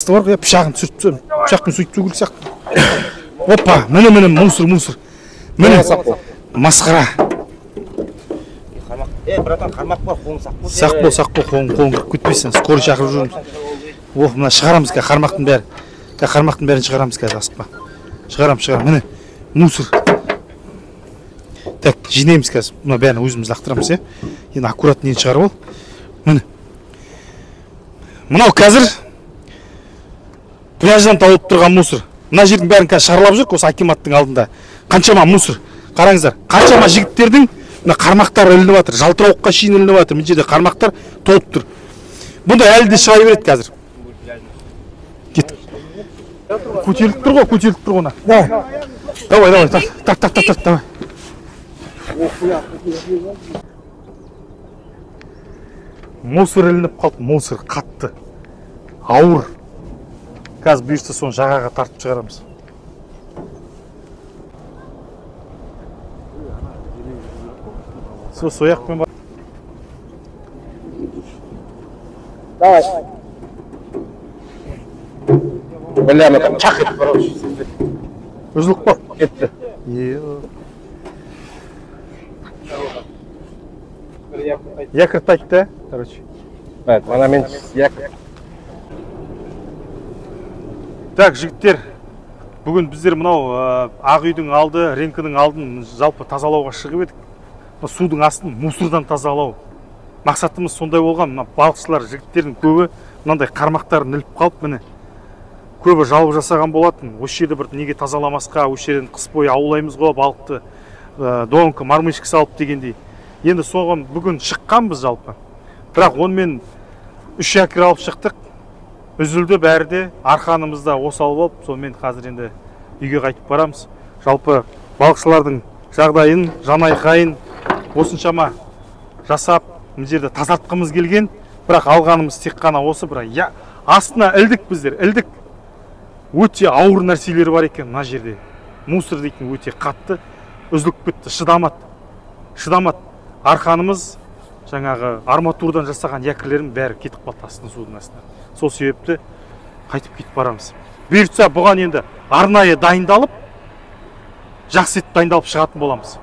асты бар ғой, пышағын түсіріп, пышақпен сөйтіп сөу керек сияқты. Опа, міне, мусор. Міне, масқара. Братан, қармақ бар, қолың сақ бол, қолың кіріп кетпесін. Скорый шақырып жүрміз. Мына шығарамыз қазір қармақтың бәрі. Қармақтың бәрін шығарамыз қазір, асықпа. Шығарам. Міне, мусор. Так, жинаймыз қазір. Мына бәрін өзіміз лақтырамыз, е. Енді аккуратно нені шығарып ал. Міне. Мынау қазір пляждан тауып тұрған мусор. Мына жердің бәрін қазір шығарылап жүр, осы акиматтың алдында. Қаншама мусор. Қараңыздар, қаншама жігіттердің мына қармақтар ілініп жатыр, жалтырауыққа шейін ілініп жатыр. Мына жерде қармақтар толып тұр. Бұнда әлі де шыға береді қазір. Кеттік. Көтеріліп тұр ғой, Давай, тарт, давай. Мусор ілініп қалды, мусор қатты, ауыр. Қазір бұйырса соны жағаға тартып шығарамыз. Сояқпен бар. Давай. Бля, мы там чахать, короче. Үзіліп қап. Кетті. Якорь тайтты, короче. Ана мен якорь. Так, жігіттер, бүгін біздер мынау Ақ үйдің алды, реңкінің алдын жалпы тазалауға шығып едік. Судың астын мусордан тазалау. Мақсатымыз сондай болған. Балықшылар жігіттердің көбі мынандай қармақтарын іліп қалып, міне. Көбі жалып жасаған болатын. Осы жерді бір неге тазаламасқа, осы жерден қыс бойы аулаймыз ғой балықты, доңқы, мармышка салып дегендей. Енді соған бүгін шыққанбыз жалпы. Бірақ онымен 3 якорь алып шықтық. Үзілді бәрі де, арқанымызда осал болып, сонымен қазір енді үйге қайтып барамыз. Жалпы балықшылардың жағдайын, жанайқайын осыншама жасап, мына жерде тазартқымыз келген, бірақ алғанымыз тек қана осы, бірақ астына ілдік біздер, ілдік. Өте ауыр нәрселер бар екен мына жерде. Мусор дейтін өте қатты, үзіліп кетті, шыдамат. Арқанымыз, жаңағы арматурадан жасаған якорлердің бәрі кетіп қалды астына, судың астына. Сол себепті қайтып кетіп барамыз. Бұйыртса бұған енді арнайы дайындалып, жақсы етіп дайындалып шығатын боламыз.